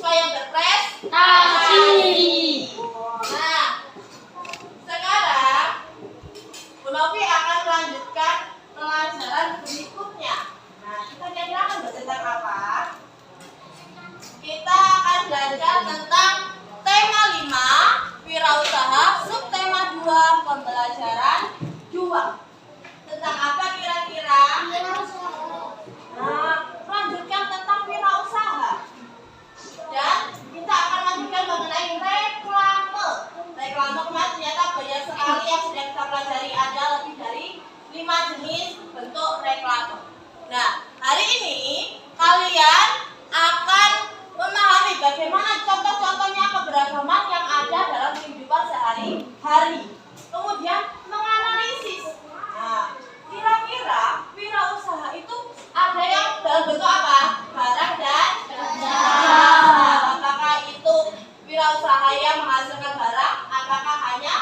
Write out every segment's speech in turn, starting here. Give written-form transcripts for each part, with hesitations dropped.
siswa yang berprestasi. Nah, sekarang Bu Novi akan melanjutkan pelajaran berikutnya. Nah, kita kira-kira akan belajar tentang apa? Kita akan belajar tentang tema 5, wirausaha, subtema 2, pembelajaran 2. Tentang apa kira-kira? Nah, melanjutkan tentang wirausaha. Dan kita akan lanjutkan mengenai reklame. Reklame kemarin ternyata banyak sekali yang sudah kita pelajari, ada lebih dari 5 jenis bentuk reklame. Nah, hari ini kalian akan memahami bagaimana contoh-contohnya keberagaman yang ada dalam kehidupan sehari-hari. Kemudian menganalisis. Nah, kira-kira wirausaha itu ada yang dalam bentuk apa? Barang dan jasa. Apakah itu wirausaha yang menghasilkan barang? Apakah hanya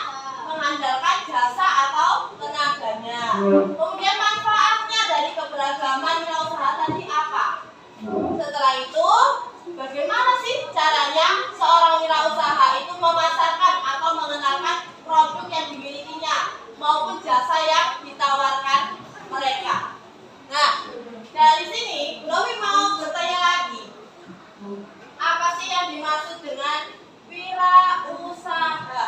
mengandalkan jasa atau tenaganya? Kemudian manfaatnya dari keberagaman wirausaha tadi apa? Setelah itu, bagaimana sih caranya seorang wirausaha itu memasarkan atau mengenalkan produk yang dimilikinya maupun jasa yang ditawarkan mereka? Nah, dari sini Novi mau bertanya lagi. Apa sih yang dimaksud dengan wirausaha?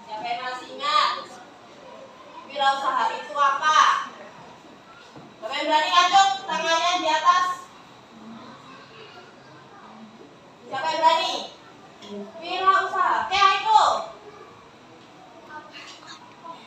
Siapa yang masih ingat? Wirausaha itu apa? Siapa yang berani ngacung tangannya di atas? Siapa yang berani? Wirausaha. Kayak itu.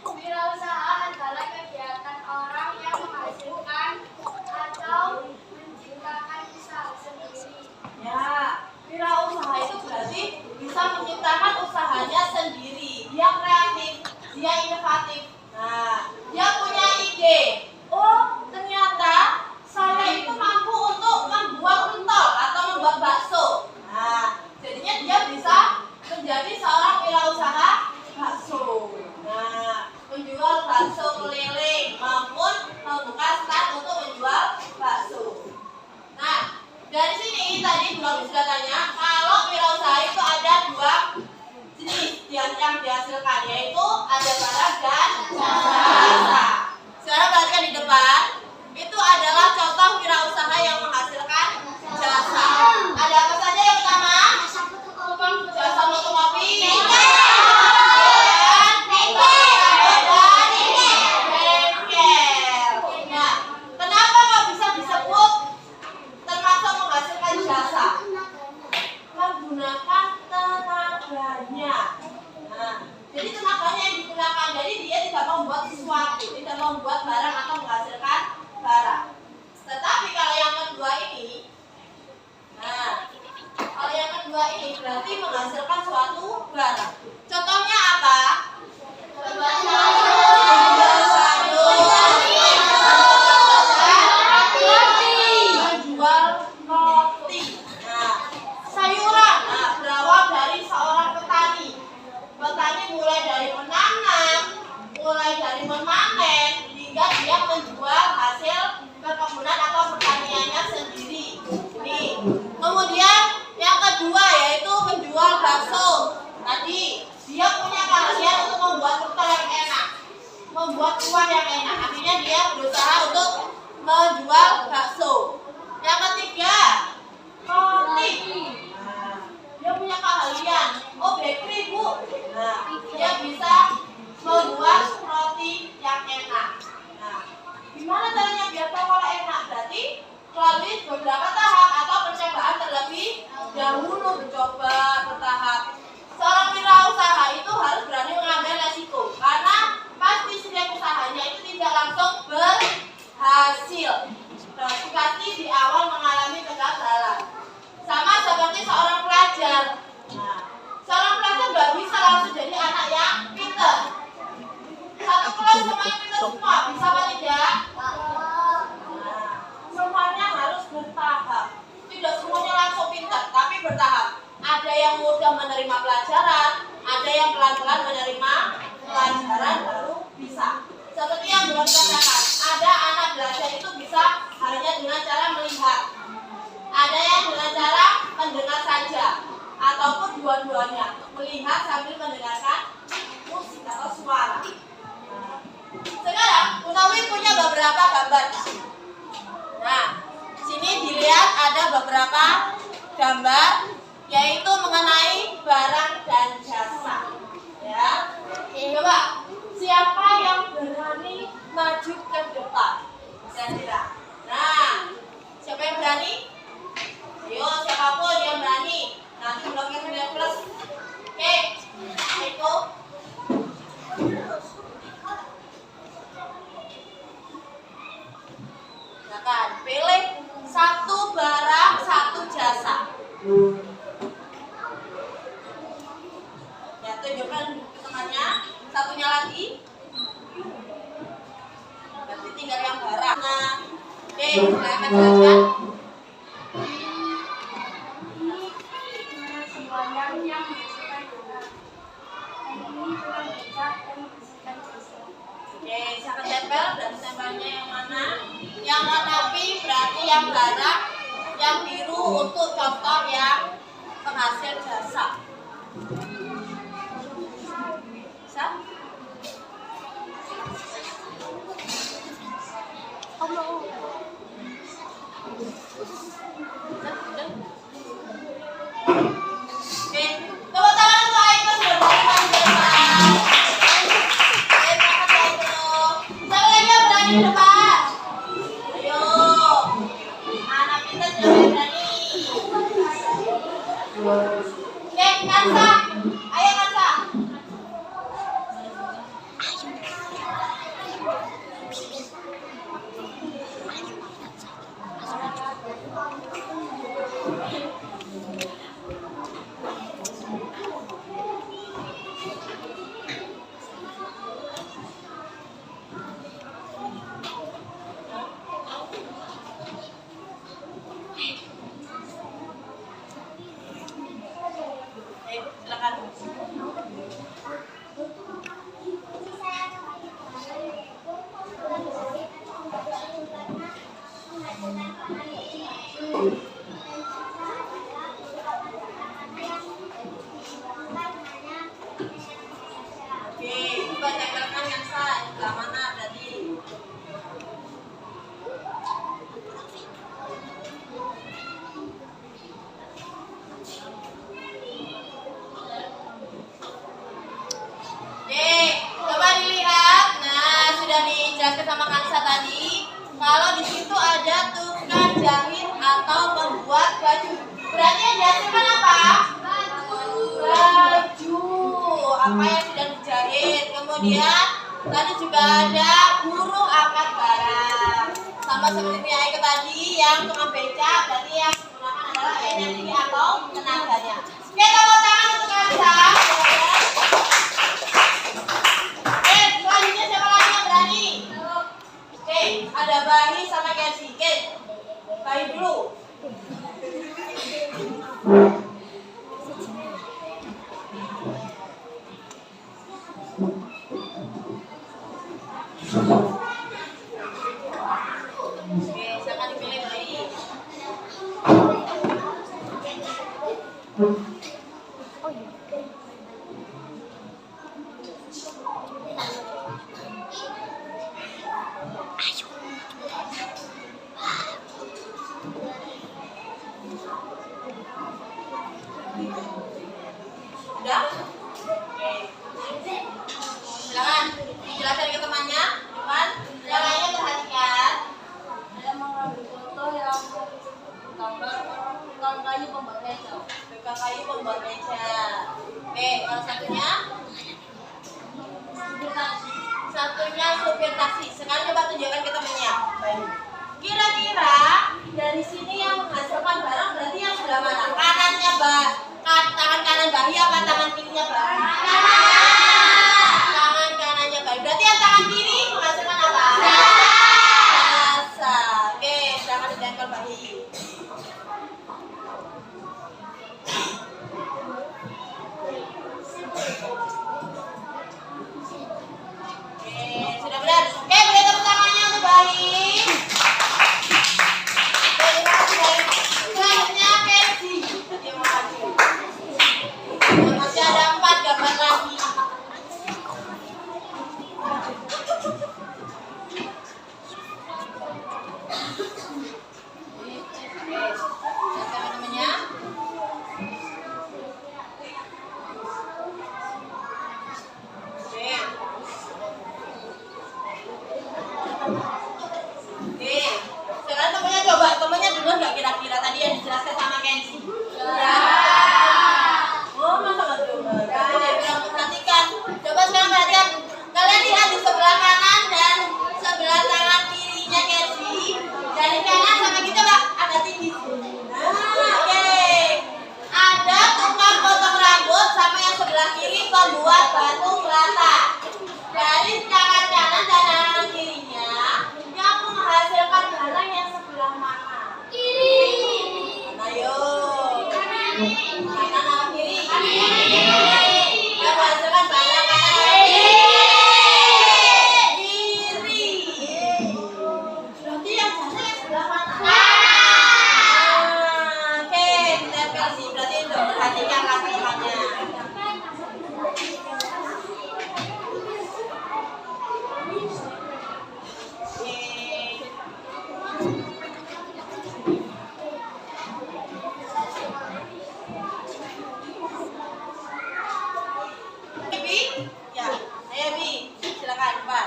Wirausaha adalah kegiatan orang yang menghasilkan atau menciptakan usaha sendiri. Ya, wirausaha itu berarti bisa menciptakan usahanya sendiri. Dia kreatif, dia inovatif. Nah, dia punya ide. Oh, ternyata saya itu mampu untuk membuat pentol atau membuat bakso. Nah, jadinya dia bisa menjadi seorang wirausaha bakso. Nah, menjual bakso keliling maupun membuka stand untuk menjual bakso. Nah, dari sini tadi belum sudah tanya, kalau wirausaha itu ada 2 jenis yang dihasilkan, yaitu ada barang dan jasa. Sekarang perhatikan di depan, itu adalah contoh wirausaha yang menghasilkan jasa. Ada apa saja yang pertama? Jasa fotokopi. Nah, kenapa kok bisa disebut termasuk menghasilkan jasa? Menggunakan tenaganya. Nah, jadi tenaganya yang digunakan, jadi dia tidak membuat sesuatu, tidak membuat barang atau menghasilkan barang. Tetapi kalau yang kedua ini, nah, kalau yang kedua ini berarti menghasilkan suatu barang. Contohnya apa? Menjual roti. Nah, sayuran. Nah, berawal dari seorang petani. Petani mulai dari menanam, mulai dari memanen, hingga dia menjual hasil perkebunan atau pertaniannya sendiri. Nih. Kemudian yang kedua yaitu menjual bakso. Tadi dia punya keahlian untuk membuat pentol yang enak, membuat kuah yang enak. Akhirnya dia berusaha untuk menjual bakso. Yang ketiga, roti. Nah, dia punya keahlian. Oh, bakery, Bu. Nah, dia bisa membuat roti yang enak. Nah, gimana caranya biar tahu kalau enak? Berarti melalui beberapa tahap atau percobaan terlebih dahulu, mencoba bertahap. Seorang wirausaha itu harus berani mengambil resiko, karena pasti setiap usahanya itu tidak langsung berhasil. Pasti di awal mengalami kegagalan. Sama seperti seorang pelajar. Nah, seorang pelajar nggak bisa langsung jadi anak yang pintar. Satu kelas semuanya pintar semua, bisa apa tidak? Nah, semuanya harus bertahap. Tidak semuanya langsung pintar, tapi bertahap. Ada yang mudah menerima pelajaran, ada yang pelan-pelan menerima pelajaran baru bisa. Seperti yang belum dikatakan, ada anak belajar itu bisa hanya dengan cara melihat, ada yang dengan cara ataupun dua-duanya untuk melihat sambil mendengarkan musik atau suara. Sekarang Munawi punya beberapa gambar. Nah, sini dilihat ada beberapa gambar yaitu mengenai barang dan jasa. Ya, coba siapa yang berani maju ke depan? Kira-kira. Nah, siapa yang berani? Ayo, siapapun yang berani. Nanti bloknya 9 plus. Oke, itu. Silakan pilih satu barang, satu jasa. Ya, tunjukkan ke temannya. Satunya lagi. Berarti tinggal yang barang. Nah, oke, silakan jelaskan. Oke, silakan tempel dan tempelnya yang mana? Yang warna pink berarti yang barang, yang biru untuk contoh yang penghasil jasa. Bisa? Oke, tepuk tangan untuk Aiko sudah berani maju ke depan. Oke, selamat ya Aiko. Siapa lagi yang berani ke depan? Ayo, anak kita sudah berani. Oke, Kansa, ayo Kansa. Silakan. Oke, coba tempelkan yang sah, sebelah mana berarti? Oke, coba dilihat. Nah, sudah dijelaskan sama Kansa tadi. Kalau di situ ada tukang jahit atau membuat baju. Berarti yang dihasilkan apa? Baju. Apa yang sudah dijahit. Kemudian tadi juga ada buruh angkat barang. Sama seperti Aiko tadi yang tukang beca. Berarti yang digunakan adalah energi atau tenaganya. Oke, tepuk tangan untuk Kansa. Selanjutnya siapa lagi yang berani? Oke, ada Bahi sama Kenzi. Oke, Bahi dulu. Oke, silakan dipilih Bahi. Udah? Oke. Silakan dijelaskan ke temannya. Depan. Yang lainnya perhatikan. Saya mengambil foto yang gambar tukang kayu pembuat meja. Tukang kayu pembuat meja. Oke, kalau satunya? Satunya supir taksi. Sekarang coba tunjukkan ke temannya. Kira-kira dari sini yang menghasilkan barang berarti yang sebelah mana? Kanannya tangan kanan Bahi apa tangan kirinya Bahi? Tangan kanannya Bahi. Berarti yang tangan kiri menghasilkan apa? Jasa. Oke, silakan ditempel Bahi. Sudah benar. Oke, beri tepuk tangannya untuk Bahi. Terima kasih. Selanjutnya Kenzi. Dia mau maju. Siapa namanya? Oke, sekarang temennya coba, temennya dengar nggak kira-kira tadi yang dijelaskan sama Kenzi? Ya. Oh, masa nggak dengar? Jadi dia bilang perhatikan. Coba sekarang perhatikan. Kalian lihat di sebelah kanan dan sebelah tangan kirinya Kenzi. Dari kanan sama kita Pak, agak tinggi. Oke. Ada tukang potong rambut sama yang sebelah kiri pembuat batu rata. Dari tangan kanan dan tangan kirinya yang menghasilkan barang yang sebelah mana? Kiri. Ayo. Kanan atau kiri? Kiri. Yang menghasilkan barang kanan atau kiri? Kiri. Berarti yang jasa yang sebelah mana? Oke, kita kasih berarti untuk perhatikan latihannya. Bi, ya, ayo Bi, silakan Pak.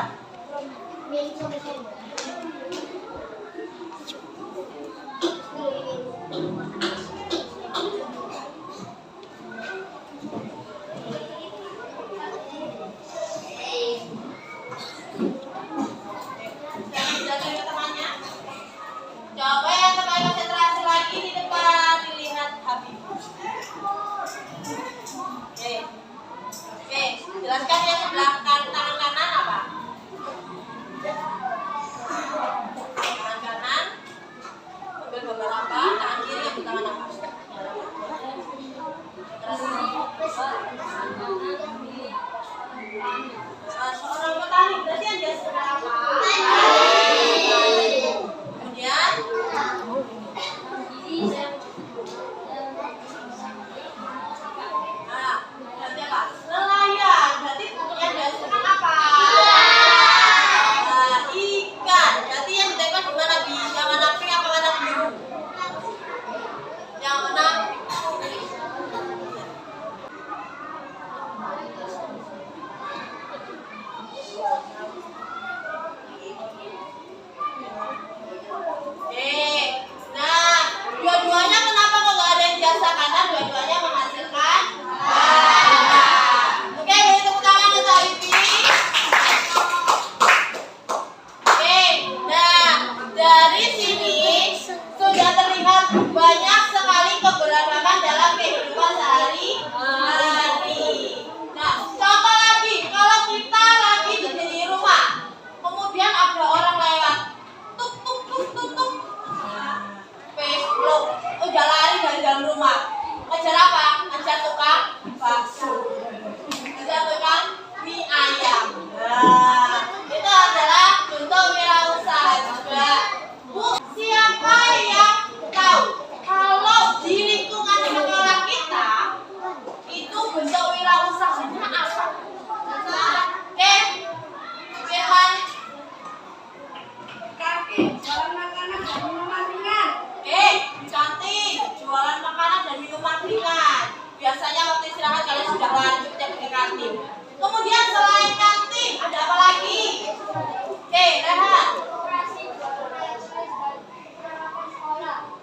Jangan jatuh ke temannya. Coba yang terbaik konsentrasi lagi di depan, dilihat Habib. Oke, jelaskan yang sebelah tangan kanan apa? Tangan kanan, ambil gambar apa? Tangan kiri ambil tangan apa? Seorang petani, berarti yang dia sebelah apa? Kemudian, nah, berarti apa? Nelayan, berarti yang dia sebelah apa? Nah, ikan, berarti yang ditembak di mana Bi? Yang mana pink apa mana biru? Yang mana? Nah, dua-duanya kenapa kok nggak ada yang jasa kanan? Dua-duanya menghasilkan. Oke, beri tepuk tangan untuk Habibie. Oke, nah dari sini sudah terlihat banyak sekali keberagaman dalam kehidupan sehari-hari. Nah, contoh lagi, kalau kita lagi di rumah, kemudian ada orang lewat, tuk tuk tuk tuk tuk, Facebook, udah lari dari dalam rumah. Ngejar apa? Ngejar tukang bakso, ngejar tukang mie ayam. Nah, itu adalah bentuk wirausaha juga. Bu, siapa yang tahu kalau di lingkungan sekolah kita itu bentuk wirausahanya apa? Oke, Firman. Jualan makanan dan minuman ringan. Oke, di kantin jualan makanan dan minuman ringan. Biasanya waktu istirahat kalian sudah lanjut ya ke kantin. Kemudian selain kantin ada apa lagi? Oke, Rehan.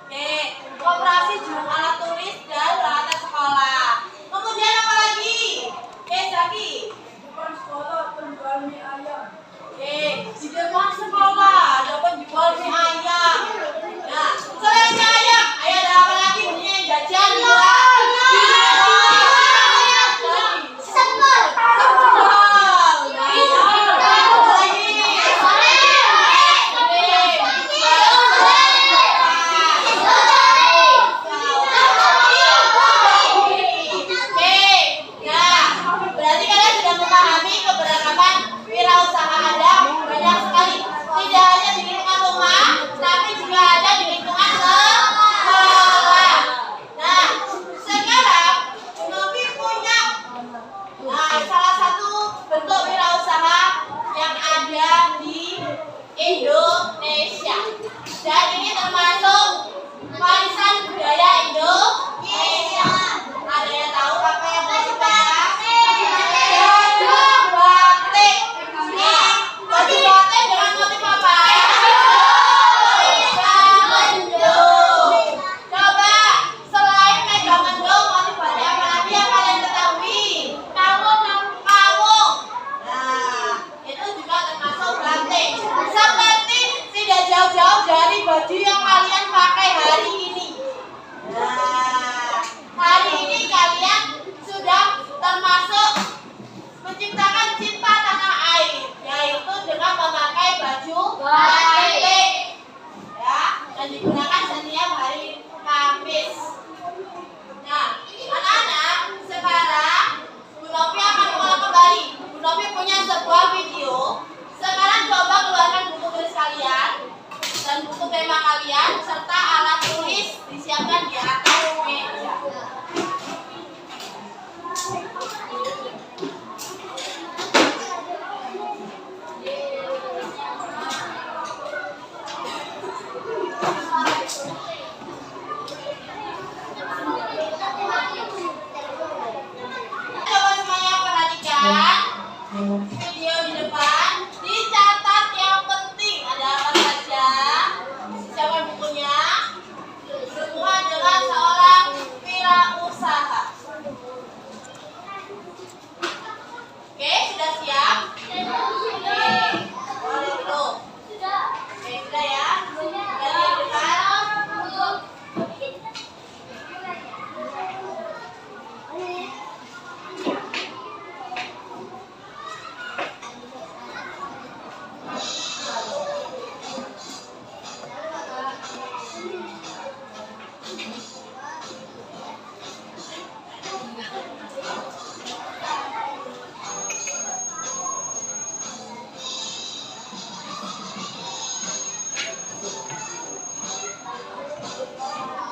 Oke, koperasi juru alat tulis dan peralatan sekolah. Kemudian apa lagi? Oke, Zaki. Depan sekolah penjual mie ayam. Oke, di depan sekolah ada penjual mie ayam. Nah, selain mie ayam, ayo ada apa lagi bunyinya yang jajan? Sambal. Berarti kalian sudah memahami keberagaman wirausaha ada banyak sekali. Indonesia. Dan ini termasuk warisan budaya Indonesia. Ada yang tahu apa yang batik batik? Nah, baju batik dengan motif apa? Megamendung. Coba selain megamendung, motif batik apa lagi yang kalian ketahui? Kawung. Nah, itu juga termasuk batik. Seperti tidak jauh-jauh dari baju yang kalian pakai hari ini. Nah, hari ini kalian sudah termasuk menciptakan cinta tanah air, yaitu dengan memakai baju batik, ya, dan digunakan setiap hari Kamis. Nah, anak-anak, sekarang Bu Novi akan mengulang kembali. Bu Novi punya sebuah video. Sekarang coba keluarkan buku tulis kalian dan buku tema kalian serta alat tulis disiapkan di atas meja. Coba semuanya perhatikan video di depan. Dicatat yang penting ada apa saja. Siapkan bukunya. Berhubungan dengan seorang wirausaha. Oke, sudah siap? Oke, boleh dulu. Oke, sudah ya. Dari yang depan.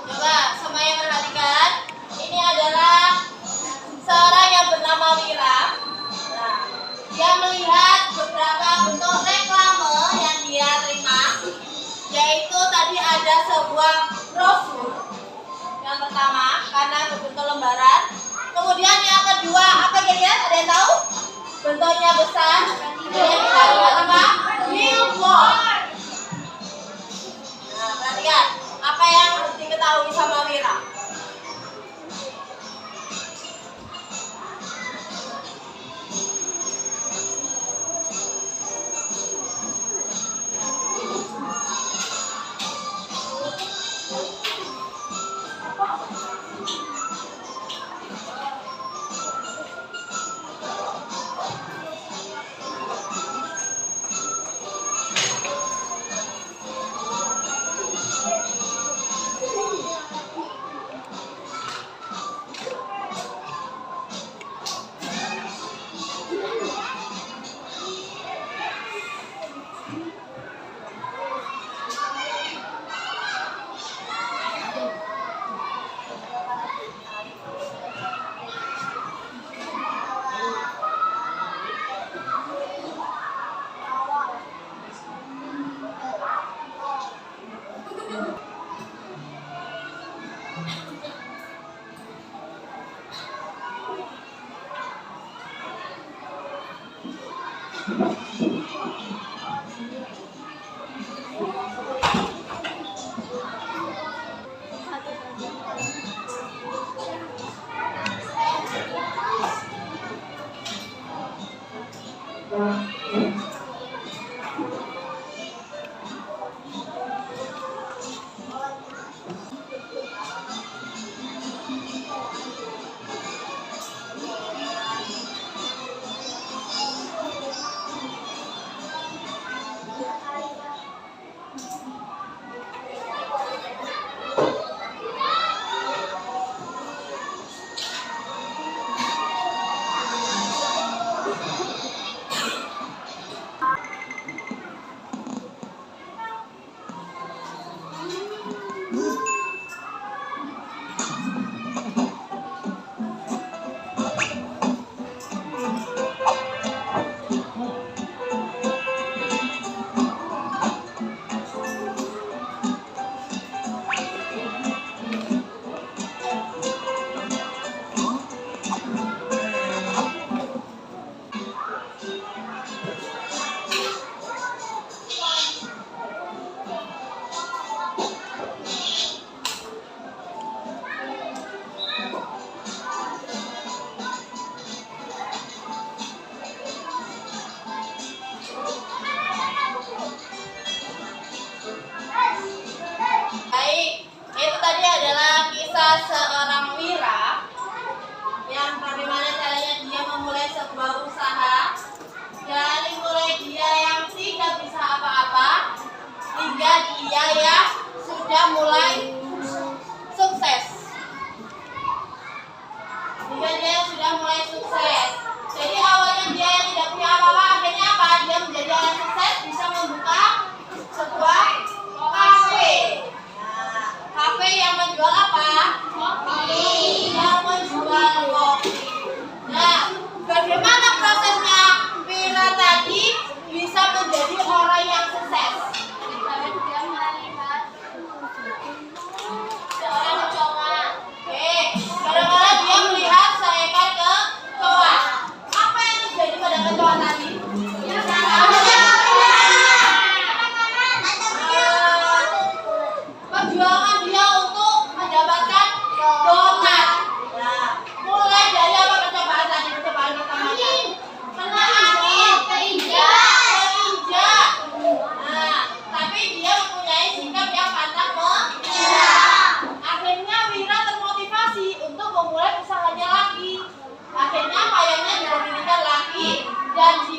Coba semuanya perhatikan. Ini adalah seorang yang bernama Wira. Nah, dia melihat beberapa bentuk reklame yang dia terima, yaitu tadi ada sebuah brosur. Yang pertama karena berbentuk lembaran. Kemudian yang kedua apa kira-kira? Ada yang tahu? Bentuknya besar. Yang kita lihat apa? Billboard. Nah, perhatikan apa yang harus diketahui sama Wira.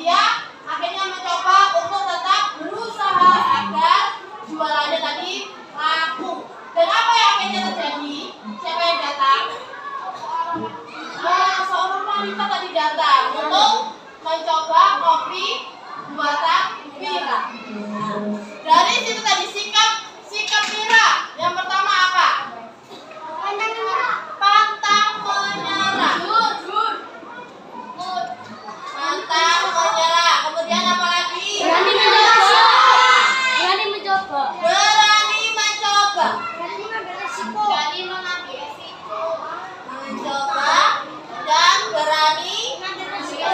dia akhirnya mencoba untuk tetap berusaha agar jualannya tadi laku. Dan apa yang akhirnya terjadi? Siapa yang datang? Seorang wanita tadi datang untuk mencoba kopi buatan Vira. Dari situ tadi sikap Vira. Yang pertama apa? Pantang menyerah. Pantang menyerah. Kemudian apa lagi? Berani mencoba. Berani mencoba. Berani mencoba. Berani mengambil resiko. Berani mengambil resiko. Mencoba dan berani Mengambil resiko.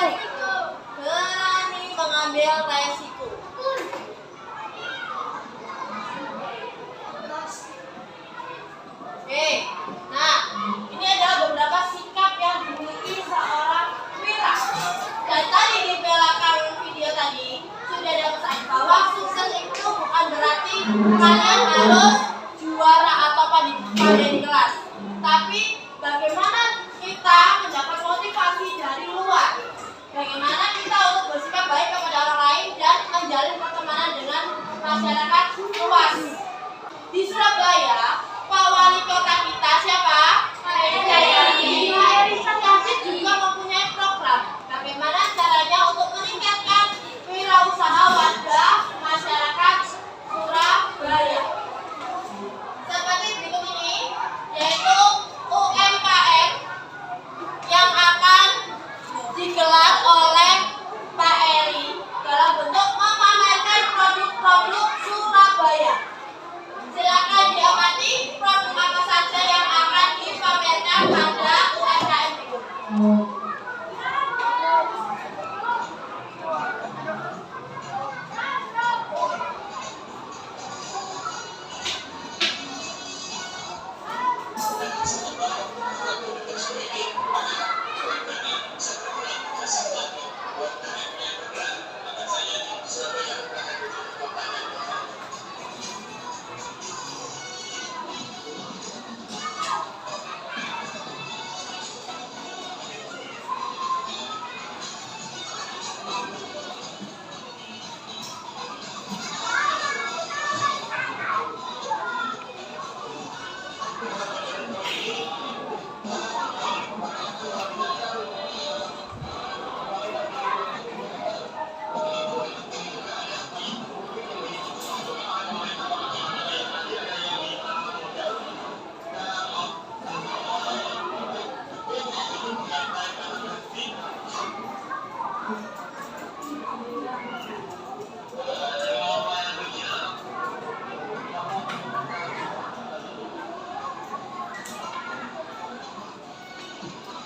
berani mengambil resiko. Oke, nah ini adalah beberapa sikap yang dimiliki seorang Vira. Dan tadi di belakang video tadi sudah ada pesan bahwa sukses itu bukan berarti kalian harus juara atau pandai di kelas, tapi bagaimana kita mendapat motivasi dari luar. Bagaimana kita untuk bersikap baik kepada orang lain dan menjalin pertemanan dengan masyarakat luas. Di Surabaya, Pak Wali Kota kita siapa? Pak Eri. Pak Eri Cahyadi juga mempunyai program. Bagaimana caranya untuk meningkatkan wirausaha warga masyarakat Surabaya. Seperti berikut ini, yaitu UMKM yang akan digelar oleh Pak Eri dalam bentuk memamerkan produk-produk Surabaya. Silakan diamati produk apa saja yang akan dipamerkan pada UMKM berikut.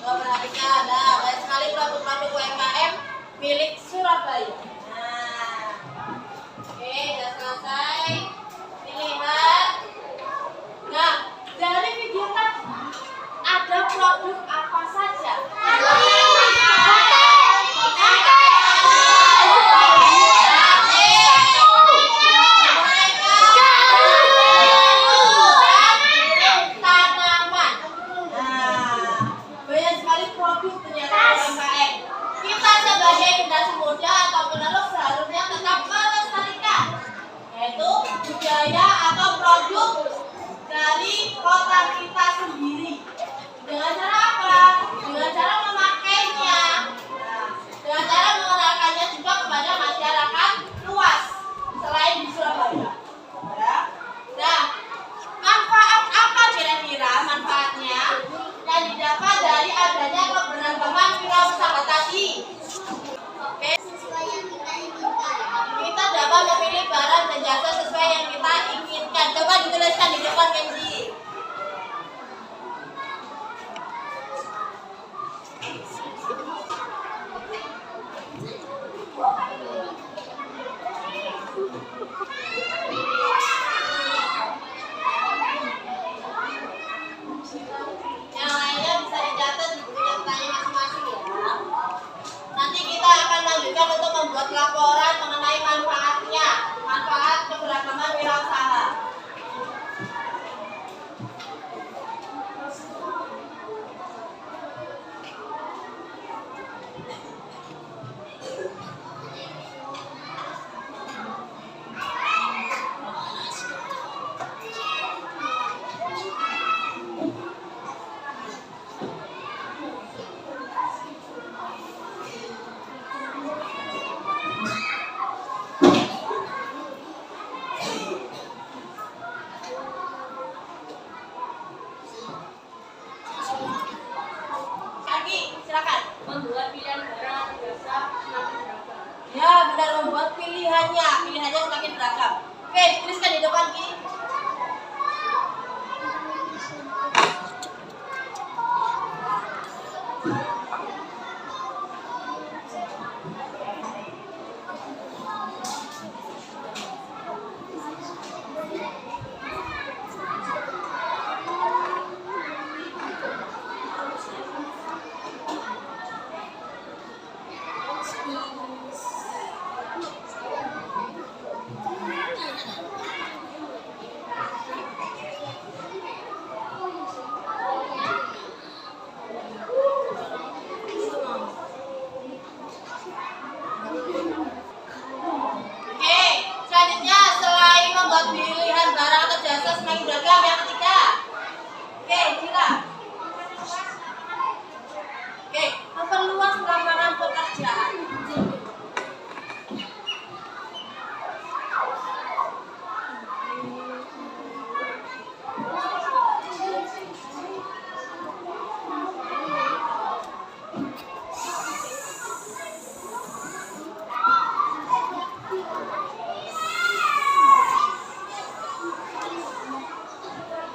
Perhatikan, ada banyak sekali produk-produk UMKM milik Surabaya. Nah, oke, sudah selesai. Dilihat. Nah, dari video tadi ada produk apa saja? Tanaman. Nah, banyak sekali produk ternyata UMKM. Kita sebagai generasi muda atau penerus seharusnya tetap melestarikan, yaitu budaya atau produk dari kota kita sendiri. Dengan cara apa? Dengan cara memakainya, dengan cara mengenalkannya juga kepada masyarakat luas selain di Surabaya. Ya. Nah, manfaat apa kira-kira manfaatnya yang didapat dari adanya keberagaman wirausaha tadi? Oke. Sesuai yang kita inginkan. Kita dapat memilih barang dan jasa sesuai yang kita inginkan. Coba dituliskan di depan pensi. Yang lainnya bisa dicatat di buku catatan masing-masing ya. Nanti kita akan lanjutkan untuk membuat laporan mengenai manfaatnya, manfaat keberagaman wirausaha. pilihannya semakin beragam. Oke, tuliskan di depan Ki. Oke, selanjutnya selain membuat pilihan barang atau jasa semakin beragam, yang ketiga. Oke, Cila. Oke, memperluas lapangan pekerjaan.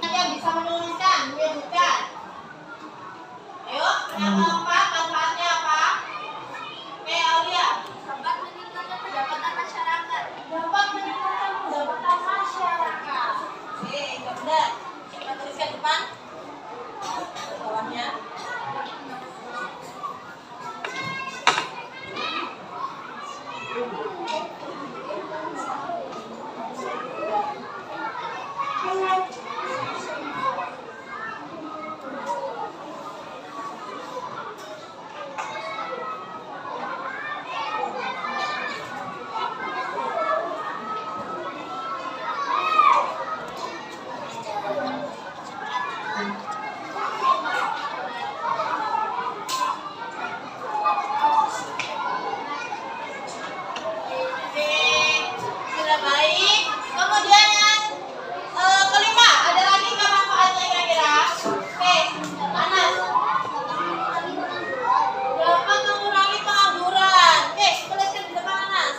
Yang bisa menuliskan, menyebutkan. Ayo, yang keempat manfaatnya apa? Oke, Aulia. Dapat meningkatkan pendapatan masyarakat. Dapat meningkatkan pendapatan masyarakat. Oke, itu benar. Kita tuliskan depan. Bawahnya. Oke, sudah baik. Kemudian yang kelima, ada lagi nggak manfaatnya kira-kira? Oke, Anas. Dapat mengurangi pengangguran. Oke, tuliskan di depan Anas.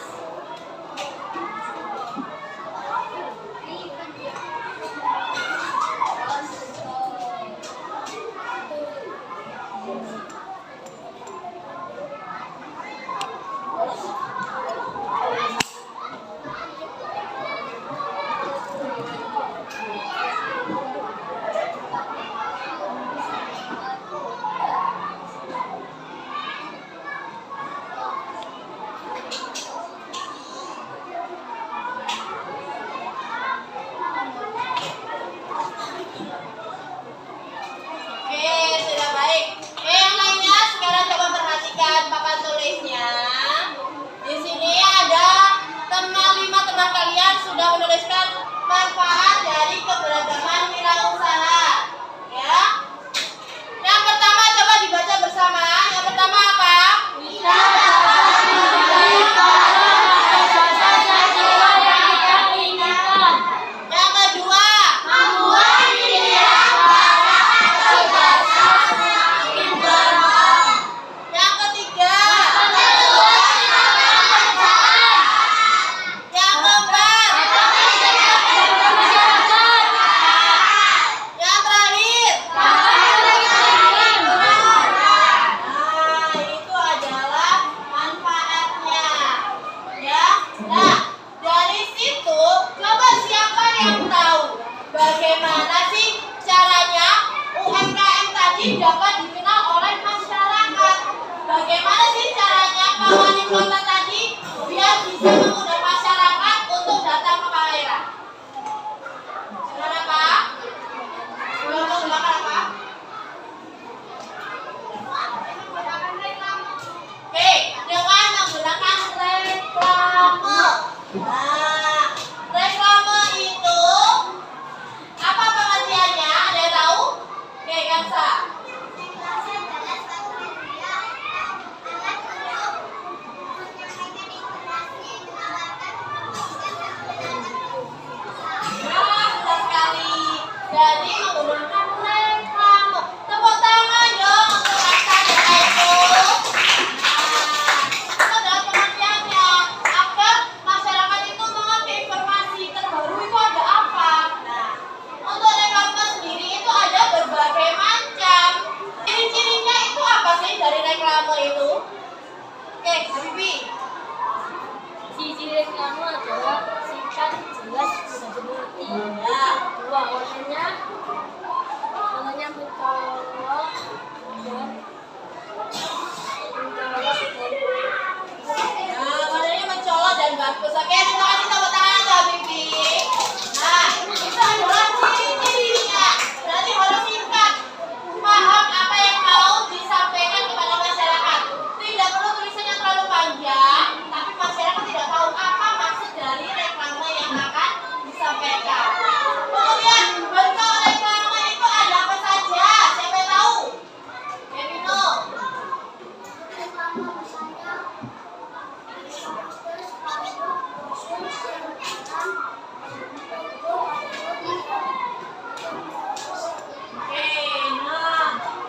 Oke, sudah baik. Oke, yang lainnya sekarang coba perhatikan papan tulisnya. Di sini ada lima teman kalian sudah menuliskan manfaat dari keberagaman wirausaha. Ya. Yang pertama coba dibaca bersama. Yang pertama apa? Yang kedua, yang ketiga, yang keempat, yang terakhir. Nah, itu adalah manfaatnya. Ya. Nah, dari situ coba siapa yang tahu bagaimana sih caranya UMKM tadi dapat dikenal oleh masyarakat? Bagaimana sih caranya Pak Wali Kota tadi biar bisa mengundang masyarakat untuk datang ke pameran? Gimana Pak? Belum menggunakan apa? Oke, dengan menggunakan reklame. Nah, reklame itu apa pengertiannya? Ada yang tahu? Oke, Kansa. Wah, benar sekali. Jadi menggunakan reklame. Tepuk tangan dong untuk Kansa dan Aiko. Nah, itu adalah pengertiannya. Agar bagus. Oke, terima kasih tepuk tangan ya, Bibi. Nah, itu adalah ciri-cirinya. Berarti harus singkat. Paham apa yang mau disampaikan kepada masyarakat. Tidak perlu tulisan yang terlalu panjang, tapi masyarakat tidak tahu apa maksud dari reklame yang akan disampaikan. Kemudian bentuk reklame itu ada apa saja? Siapa yang tahu? Devino.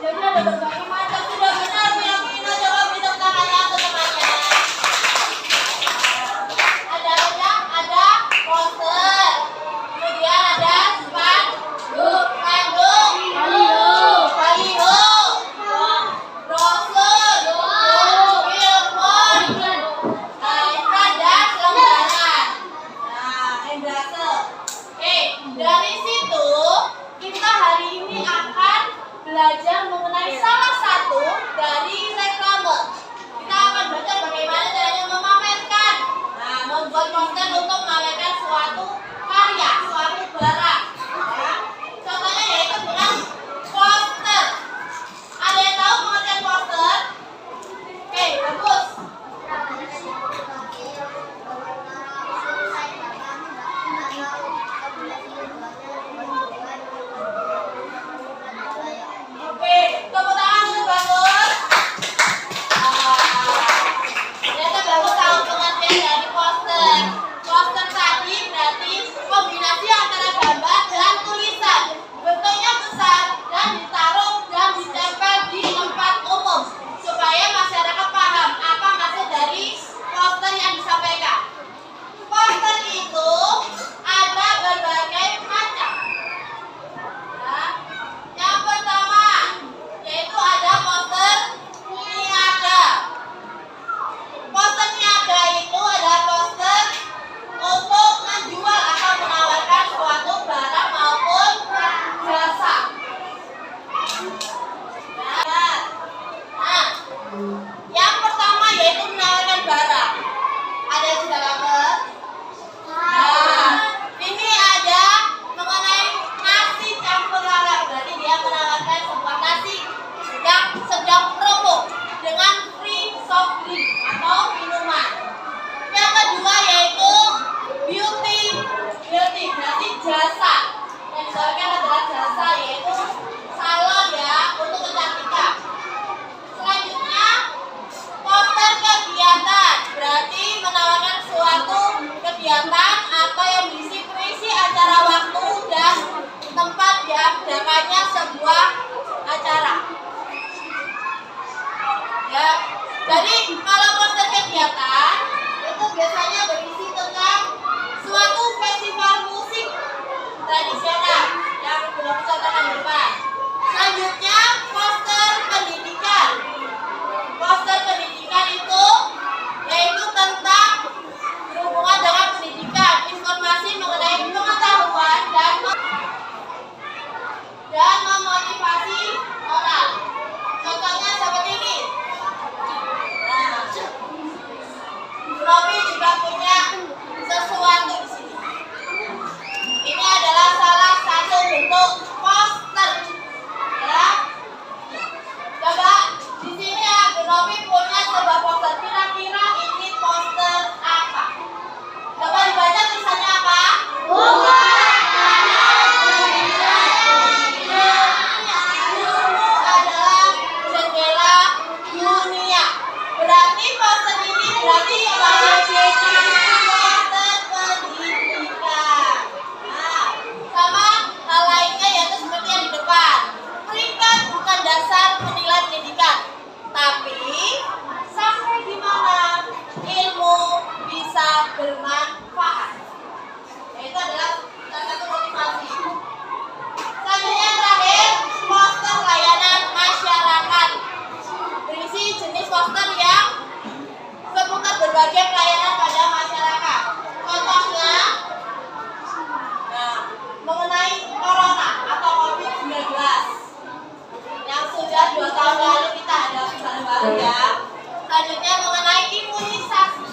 Jadi ada berbagai macam. Sudah benar Bu Yamina, coba beri tepuk tangannya untuk temannya. Ada apa? Ada poster. Kemudian ada spanduk, baliho, brosur, billboard, iklan dan lembaran. Nah, emblase. Oke, dari situ kita hari ini akan belajar mengenai salah satu dari reklame. Kita akan belajar bagaimana caranya memamerkan. Nah, membuat konten untuk memamerkan suatu karya, suatu barang. Ya. Contohnya yaitu dengan poster. Ada yang tahu pengertian poster? Oke, bagus. Oke, tepuk tangan untuk bagus. Ternyata bagus tahu pengertian dari poster. Poster tadi berarti kombinasi antara gambar dan tulisan. Bentuknya besar dan ditaruh dan ditempel di tempat umum supaya masyarakat paham apa maksud dari poster yang disampaikan. Poster itu ada berbagai macam. Ya. Yang pertama yaitu ada poster niaga. Poster niaga itu adalah poster untuk menjual atau menawarkan suatu barang maupun jasa. Nah, yang pertama yaitu menawarkan barang. Ada yang sudah dapat? Nah, ini ada mengenai nasi campur lalap. Berarti dia menawarkan sebuah nasi yang sedang promo dengan free soft drink atau minuman. Yang kedua yaitu beauty berarti jasa. Yang ditawarkan adalah jasa yaitu salon ya untuk kecantikan. Selanjutnya poster kegiatan berarti menawarkan suatu kegiatan atau yang berisi acara waktu dan tempat diadakannya sebuah acara. Ya, jadi kalau poster kegiatan itu biasanya berisi tentang suatu festival musik tradisional yang belum contohkan di depan. Selanjutnya poster pendidikan. Poster pendidikan itu yaitu tentang berhubungan dengan pendidikan, informasi mengenai pengetahuan dan memotivasi orang. Contohnya seperti ini. Nah, Robi juga punya sesuatu di sini. Ini adalah salah satu bentuk poster. Ya. Coba di sini ya, Robi punya sebuah poster. Kira-kira ini poster apa? Coba dibaca tulisannya apa? Bunga. Adalah jendela dunia. Berarti poster ini berarti poster pendidikan. Nah, sama hal lainnya yaitu seperti yang di depan. Peringkat bukan dasar penilaian pendidikan, tapi sampai di mana ilmu bisa bermanfaat. Itu adalah salah satu motivasi. Selanjutnya yang terakhir, poster layanan masyarakat. Berisi jenis poster yang seputar berbagai pelayanan pada masyarakat. Contohnya, nah, mengenai corona atau COVID-19 yang sudah 2 tahun lalu kita hadapi bareng-bareng ya. Selanjutnya mengenai imunisasi.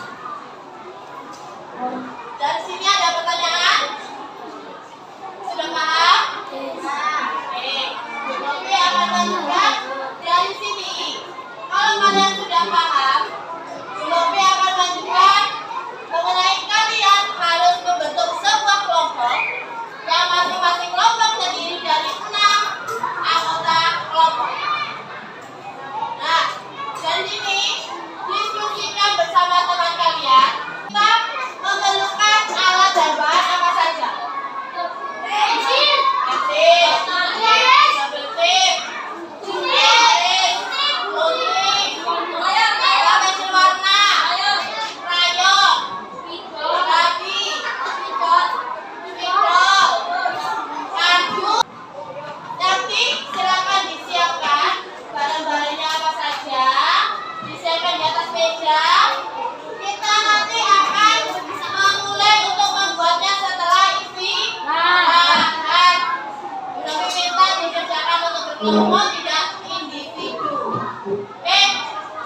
kelompok tidak individu. Oke,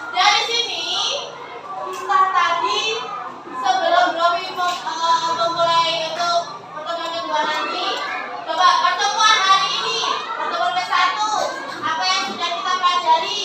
dari sini kita tadi sebelum Romi memulai untuk pertemuan kedua nanti, coba pertemuan hari ini, pertemuan ke-1, apa yang sudah kita pelajari?